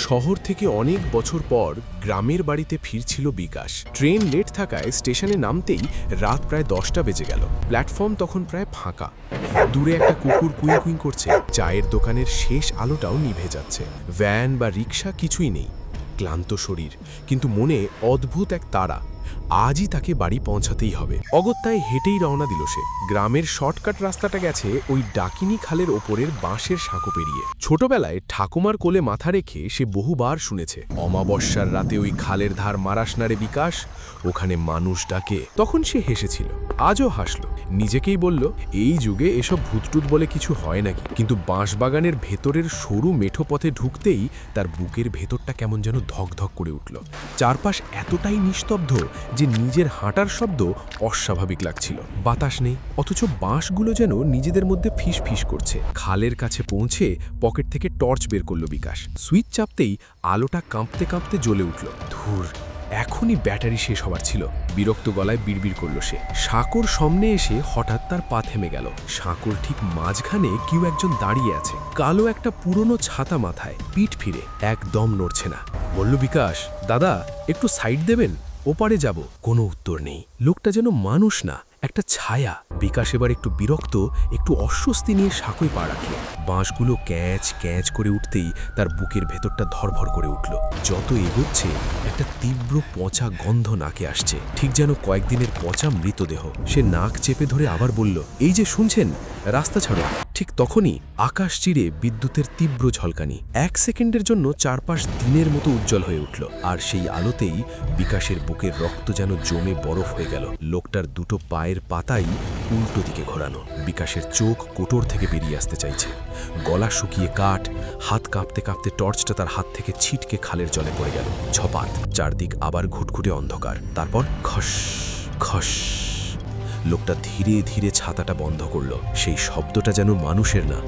শহর থেকে অনেক বছর পর গ্রামের বাড়িতে ফিরছিল বিকাশ। ট্রেন লেট থাকায় স্টেশনে নামতেই রাত প্রায় 10টা বেজে গেল। প্ল্যাটফর্ম তখন প্রায় ফাঁকা। দূরে একটা কুকুর কুইং কুইং করছে। চায়ের দোকানের শেষ আলোটাও নিভে যাচ্ছে। ভ্যান বা রিক্সা কিছুই নেই। ক্লান্ত শরীর, কিন্তু মনে অদ্ভুত এক তাড়া। আজই তাকে বাড়ি পৌঁছাতেই হবে। অগত্যায় হেঁটেই রওনা দিল সে। গ্রামের শর্টকাট রাস্তাটা গেছে ওই ডাকিনী খালের ওপরের বাঁশের সাঁকো পেরিয়ে। ছোটবেলায় ঠাকুমার কোলে মাথা রেখে সে বহুবার শুনেছে, অমাবস্যার রাতে ওই খালের ধার মারাসনারে বিকাশ, ওখানে মানুষ ডাকে। তখন সে হেসেছিল, আজও হাসল। নিজেকেই বলল, এই যুগে এসব ভূতটুত বলে কিছু হয় নাকি। কিন্তু বাঁশবাগানের ভেতরের সরু মেঠো পথে ঢুকতেই তার বুকের ভেতরটা কেমন যেন ধকধক করে উঠল। চারপাশ এতটাই নিস্তব্ধ যে নিজের হাঁটার শব্দ অস্বাভাবিক লাগছিল। বাতাস নেই, অথচ বাঁশগুলো যেন নিজেদের মধ্যে ফিস ফিস করছে। খালের কাছে পৌঁছে পকেট থেকে টর্চ বের করল বিকাশ। সুইচ চাপতেই আলোটা কাঁপতে কাঁপতে জ্বলে উঠল। ধুর, এখনই ব্যাটারি শেষ হবার ছিল। বিরক্ত গলায় বিড়বিড় করল সে। সাঁকোর সামনে এসে হঠাৎ তার পা থেমে গেল। সাঁকোর ঠিক মাঝখানে কেউ একজন দাঁড়িয়ে আছে। কালো একটা পুরনো ছাতা মাথায়, পিঠ ফিরে, একদম নড়ছে না। বলল বিকাশ, দাদা একটু সাইড দেবেন, ওপারে যাব। কোনো উত্তর নেই। লোকটা যেন মানুষ না, একটা ছায়া। বিকাশ এবার একটু বিরক্ত, একটু অস্বস্তি নিয়ে সাঁকোয় পা রাখল। বাঁশগুলো ক্যাঁচ ক্যাঁচ করে উঠতেই তার বুকের ভেতরটা ধরভর করে উঠল। যত এগোচ্ছে একটা তীব্র পচা গন্ধ নাকে আসছে, ঠিক যেন কয়েকদিনের পচা মৃতদেহ। সে নাক চেপে ধরে আবার বলল, এই যে শুনছেন, রাস্তা ছাড়ো। ঠিক তখনই আকাশ চিরে বিদ্যুতের তীব্র ঝলকানি। 1 সেকেন্ডের জন্য চারপাশ দিনের মতো উজ্জ্বল হয়ে উঠল। আর সেই আলোতেই বিকাশের বুকের রক্ত যেন জমে বরফ হয়ে গেল। লোকটার দুটো পায়ের পাতাই উল্টো দিকে ঘোরানো। বিকাশের চোখ কোটর থেকে বেরিয়ে আসতে চাইছে। গলা শুকিয়ে কাঠ, হাত কাঁপতে কাঁপতে টর্চটা তার হাত থেকে ছিটকে খালের জলে পড়ে গেল। ঝপাত, চারদিক আবার ঘুটঘুটে অন্ধকার। তারপর খস খস। লোকটা ধীরে ধীরে ছাতাটা বন্ধ করল। সেই শব্দটা যেন মানুষের না,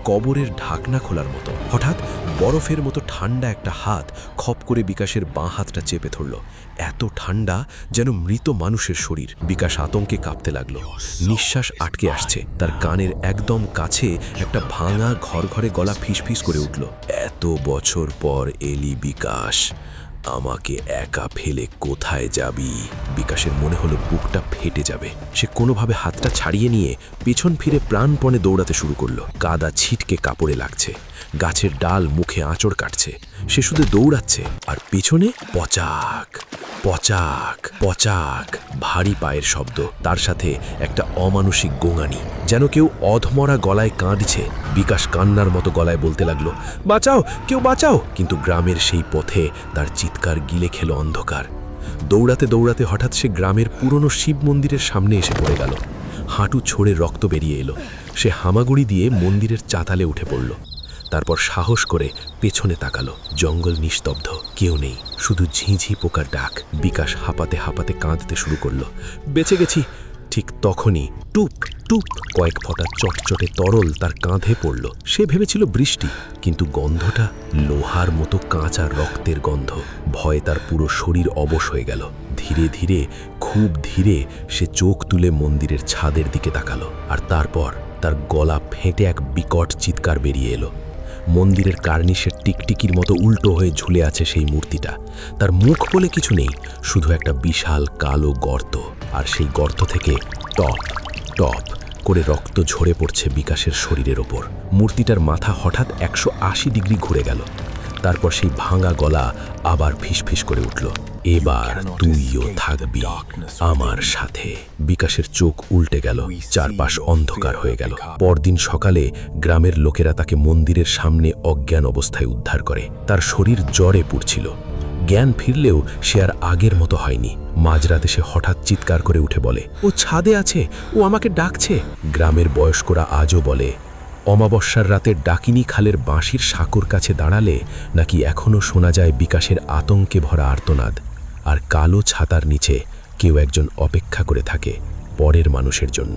কবরের ঢাকনা খোলার মতো। হঠাৎ বরফের মতো ঠান্ডা একটা হাত খপ করে বিকাশের বাঁ হাতটা চেপে ধরল। এত ঠান্ডা যেন মৃত মানুষের শরীর। বিকাশ আতঙ্কে কাঁপতে লাগল। নিঃশ্বাস আটকে আসছে। তার কানের একদম কাছে একটা ভাঙা ঘরে গলা ফিসফিস করে উঠল, এত বছর পর এলি বিকাশ, আমাকে একা ফেলে কোথায় যাবি? বিকাশের মনে হলো বুকটা ফেটে যাবে। সে কোনোভাবে হাতটা ছাড়িয়ে নিয়ে পেছন ফিরে প্রাণপণে দৌড়াতে শুরু করলো। কাদা ছিটকে কাপড়ে লাগছে, গাছের ডাল মুখে আঁচড় কাটছে। সে শুধু দৌড়াচ্ছে, আর পেছনে পচাক পচাক পচাক ভারী পায়ের শব্দ। তার সাথে একটা অমানসিক গোঙানি, যেন কেউ অধমরা গলায় কাঁদছে। বিকাশ কান্নার মতো গলায় বলতে লাগলো, বাঁচাও, কেউ বাঁচাও। কিন্তু গ্রামের সেই পথে তার চিৎকার গিলে খেল অন্ধকার। দৌড়াতে দৌড়াতে হঠাৎ সে গ্রামের পুরনো শিব মন্দিরের সামনে এসে পড়ে গেল। হাঁটু ছোড়ে রক্ত বেরিয়ে এলো। সে হামাগুড়ি দিয়ে মন্দিরের চাতালে উঠে পড়ল। তারপর সাহস করে পেছনে তাকালো। জঙ্গল নিস্তব্ধ, কেউ নেই, শুধু ঝিঁঝি পোকার ডাক। বিকাশ হাঁপাতে হাঁপাতে কাঁদতে শুরু করলো, বেঁচে গেছি। ঠিক তখনই টুপ টুপ কয়েক ফোঁটা চটচটে তরল তার কাঁধে পড়ল। সে ভেবেছিল বৃষ্টি, কিন্তু গন্ধটা লোহার মতো কাঁচা রক্তের গন্ধ। ভয়ে তার পুরো শরীর অবশ হয়ে গেল। ধীরে ধীরে, খুব ধীরে সে চোখ তুলে মন্দিরের ছাদের দিকে তাকালো। আর তারপর তার গলা ফেটে এক বিকট চিৎকার বেরিয়ে এলো। মন্দিরের কার্নিশের টিকটিকির মতো উল্টো হয়ে ঝুলে আছে সেই মূর্তিটা। তার মুখ বলে কিছু নেই, শুধু একটা বিশাল কালো গর্ত। আর সেই গর্ত থেকে টপ টপ করে রক্ত ঝরে পড়ছে বিকাশের শরীরের ওপর। মূর্তিটার মাথা হঠাৎ 180 ডিগ্রি ঘুরে গেল। তারপর সেই ভাঙা গলা আবার ফিসফিস করে উঠল, এবার তুইও থাকবি আমার সাথে। বিকাশের চোখ উল্টে গেল, চারপাশ অন্ধকার হয়ে গেল। পরদিন সকালে গ্রামের লোকেরা তাকে মন্দিরের সামনে অজ্ঞান অবস্থায় উদ্ধার করে। তার শরীর জ্বরে পুড়ছিল। জ্ঞান ফিরলেও সে আর আগের মতো হয়নি। মাঝরাতে সে হঠাৎ চিৎকার করে উঠে বলে, ও ছাদে আছে, ও আমাকে ডাকছে। গ্রামের বয়স্করা আজও বলে, অমাবস্যার রাতে ডাকিনী খালের বাঁশির সাঁকোর কাছে দাঁড়ালে নাকি এখনো শোনা যায় বিকাশের আতঙ্কে ভরা আর্তনাদ। আর কালো ছাতার নিচে কেউ একজন অপেক্ষা করে থাকে পরের মানুষের জন্য।